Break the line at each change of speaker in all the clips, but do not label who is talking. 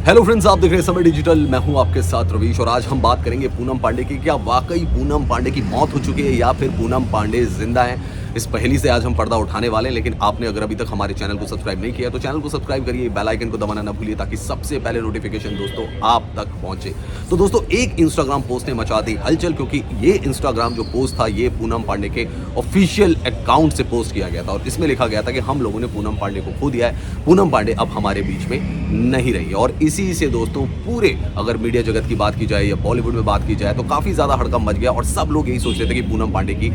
Hello friends, आप देख रहे हैं समय डिजिटल। मैं हूं आपके साथ रवीश और आज हम बात करेंगे पूनम पांडे की। क्या वाकई पूनम पांडे की मौत हो चुकी है या फिर पूनम पांडे जिंदा है? इस पहेली से आज हम पर्दा उठाने वाले हैं। लेकिन आपने अगर अभी तक हमारे चैनल को सब्सक्राइब नहीं किया तो चैनल को सब्सक्राइब करिए, बेल आइकन को दबाना ना भूलिए ताकि सबसे पहले नोटिफिकेशन दोस्तों आप तक पहुंचे। तो दोस्तों, एक इंस्टाग्राम पोस्ट ने मचा दी हलचल, क्योंकि ये इंस्टाग्राम जो पोस्ट था ये पूनम पांडे के ऑफिशियल अकाउंट से पोस्ट किया गया था और इसमें लिखा गया था कि हम लोगों ने पूनम पांडे को खो दिया है, पूनम पांडे अब हमारे बीच में नहीं रही है। और इसी से दोस्तों पूरे अगर मीडिया जगत की बात की जाए या बॉलीवुड में बात की जाए तो काफ़ी ज़्यादा हड़कंप मच गया और सब लोग यही सोच रहे थे कि पूनम पांडे की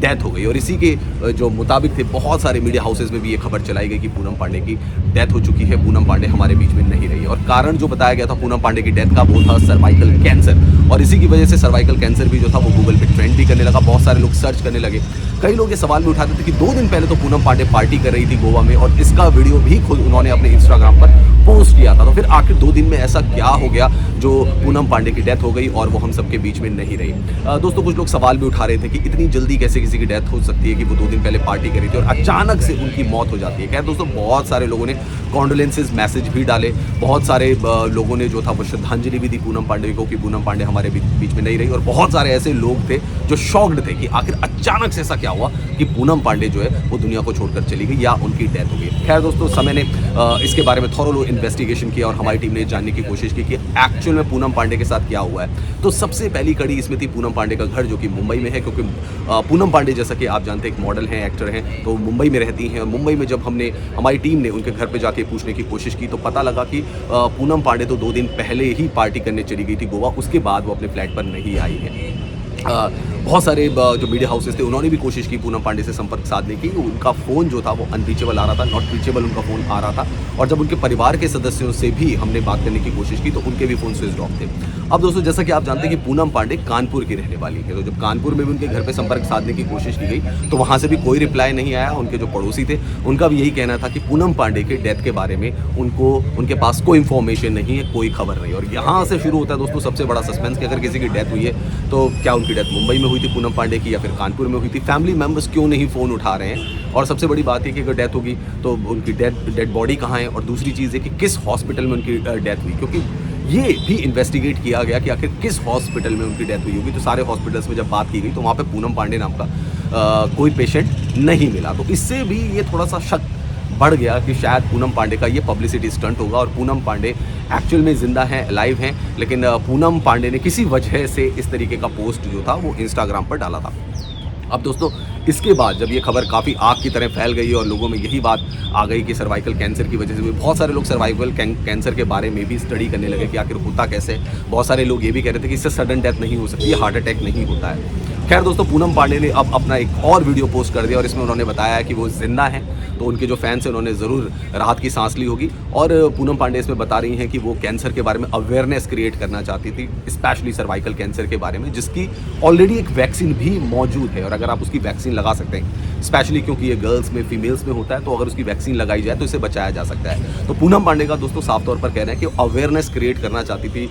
डेथ हो गई। और इसी के जो मुताबिक थे बहुत सारे मीडिया हाउसेज में भी ये खबर चलाई गई कि पूनम पांडे की डेथ हो चुकी है, पूनम पांडे हमारे बीच में नहीं रही है। और कारण जो बताया गया था पूनम पांडे की डेथ का वो था सर्वाइकल कैंसर। और इसी की वजह से सर्वाइकल कैंसर भी जो था वो गूगल पे ट्रेंड भी करने लगा, बहुत सारे लोग सर्च करने लगे। कई लोग ये सवाल भी उठाते थे कि 2 दिन पहले तो पूनम पांडे पार्टी कर रही थी गोवा में और इसका वीडियो भी खुद उन्होंने अपने इंस्टाग्राम पर पोस्ट किया था। तो फिर आखिर 2 दिन में ऐसा क्या हो गया जो पूनम पांडे की डेथ हो गई और वो हम सबके बीच में नहीं रही? दोस्तों, कुछ लोग सवाल भी उठा रहे थे कि इतनी जल्दी कैसे किसी की डेथ हो सकती है कि वो 2 दिन पहले पार्टी करी थी और अचानक से उनकी मौत हो जाती है। खैर दोस्तों, बहुत सारे लोगों ने कॉन्डोलेंसेज मैसेज भी डाले, बहुत सारे लोगों ने जो था वो श्रद्धांजलि भी दी पूनम पांडे को कि पूनम पांडे हमारे बीच में नहीं रही। और बहुत सारे ऐसे लोग थे जो शॉक्ड थे कि आखिर अचानक से ऐसा क्या हुआ कि पूनम पांडे जो है वो दुनिया को छोड़कर चली गई या उनकी डेथ हो गई। खैर दोस्तों, समय ने इसके बारे में थॉरो इन्वेस्टिगेशन किया और हमारी टीम ने जानने की कोशिश की कि एक्चुअल में पूनम पांडे के साथ क्या हुआ है। तो सबसे पहली कड़ी इसमें थी पूनम पांडे का घर, जो कि मुंबई में है, क्योंकि पूनम पांडे जैसा कि आप जानते हैं एक मॉडल हैं, एक्टर हैं, तो मुंबई में रहती हैं। मुंबई में जब हमारी टीम ने उनके घर पे जाके पूछने की कोशिश की तो पता लगा कि पूनम पांडे तो 2 दिन पहले ही पार्टी करने चली गई थी गोवा, उसके बाद वो अपने फ्लैट पर नहीं आई है। बहुत सारे जो मीडिया हाउसेस थे उन्होंने भी कोशिश की पूनम पांडे से संपर्क साधने की। उनका फ़ोन जो था वो अनरीचेबल आ रहा था, नॉट रीचेबल उनका फ़ोन आ रहा था। और जब उनके परिवार के सदस्यों से भी हमने बात करने की कोशिश की तो उनके भी फ़ोन स्विच ऑफ थे। अब दोस्तों, जैसा कि आप जानते हैं कि पूनम पांडे कानपुर की रहने वाली है, तो जब कानपुर में भी उनके घर पर संपर्क साधने की कोशिश की गई तो वहाँ से भी कोई रिप्लाई नहीं आया। उनके जो पड़ोसी थे उनका भी यही कहना था कि पूनम पांडे के डेथ के बारे में उनके पास कोई इन्फॉर्मेशन नहीं है, कोई खबर नहीं। और यहाँ से शुरू होता है दोस्तों सबसे बड़ा सस्पेंस कि अगर किसी की डेथ हुई है तो क्या उनकी डेथ मुंबई में हुई थी पूनम पांडे की या फिर कानपुर में हुई थी? फैमिली मेंबर्स क्यों नहीं फ़ोन उठा रहे हैं? और सबसे बड़ी बात है कि अगर डेथ होगी तो उनकी डेड बॉडी कहाँ है? और दूसरी चीज़ है कि किस हॉस्पिटल में उनकी डेथ हुई, क्योंकि ये भी इन्वेस्टिगेट किया गया कि आखिर किस हॉस्पिटल में उनकी डेथ हुई होगी। तो सारे हॉस्पिटल्स में जब बात की गई तो वहाँ पे पूनम पांडे नाम का कोई पेशेंट नहीं मिला। तो इससे भी ये थोड़ा सा शक बढ़ गया कि शायद पूनम पांडे का ये पब्लिसिटी स्टंट होगा और पूनम पांडे एक्चुअल में ज़िंदा हैं, लाइव हैं, लेकिन पूनम पांडे ने किसी वजह से इस तरीके का पोस्ट जो था वो इंस्टाग्राम पर डाला था। अब दोस्तों, इसके बाद जब ये खबर काफ़ी आग की तरह फैल गई और लोगों में यही बात आ गई कि सर्वाइकल कैंसर की वजह से भी बहुत सारे लोग सर्वाइकल कैंसर के बारे में भी स्टडी करने लगे कि आखिर होता कैसे। बहुत सारे लोग ये भी कह रहे थे कि इससे सडन डेथ नहीं हो सकती, हार्ट अटैक नहीं होता है। खैर दोस्तों, पूनम पांडे ने अब अपना एक और वीडियो पोस्ट कर दिया और इसमें उन्होंने बताया कि वो जिंदा हैं, तो उनके जो फैंस हैं उन्होंने ज़रूर राहत की सांस ली होगी। और पूनम पांडे इसमें बता रही हैं कि वो कैंसर के बारे में अवेयरनेस क्रिएट करना चाहती थी, स्पेशली सर्वाइकल कैंसर के बारे में, जिसकी ऑलरेडी एक वैक्सीन भी मौजूद है। और अगर आप उसकी वैक्सीन लगा सकते हैं, स्पेशली क्योंकि ये गर्ल्स में फीमेल्स में होता है, तो अगर उसकी वैक्सीन लगाई जाए तो इसे बचाया जा सकता है। तो पूनम पांडे का दोस्तों साफ तौर पर कहना है कि अवेयरनेस क्रिएट करना चाहती थी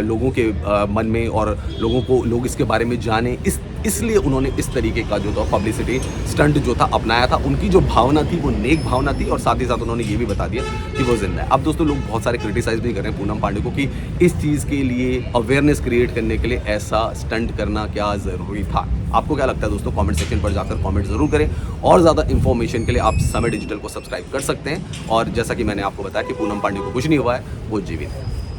लोगों के मन में और लोग इसके बारे में जाने, इसलिए उन्होंने इस तरीके का जो था पब्लिसिटी स्टंट जो था अपनाया था। उनकी जो भावना थी वो नेक भावना थी और साथ ही साथ उन्होंने ये भी बता दिया कि वो जिंदा है। अब दोस्तों, लोग बहुत सारे क्रिटिसाइज भी कर रहे हैं पूनम पांडे को कि इस चीज़ के लिए अवेयरनेस क्रिएट करने के लिए ऐसा स्टंट करना क्या ज़रूरी था? आपको क्या लगता है दोस्तों? कमेंट सेक्शन पर जाकर कमेंट ज़रूर करें और ज़्यादा इन्फॉर्मेशन के लिए आप समय डिजिटल को सब्सक्राइब कर सकते हैं। और जैसा कि मैंने आपको बताया कि पूनम पांडे को कुछ नहीं हुआ है, वो जीवित है।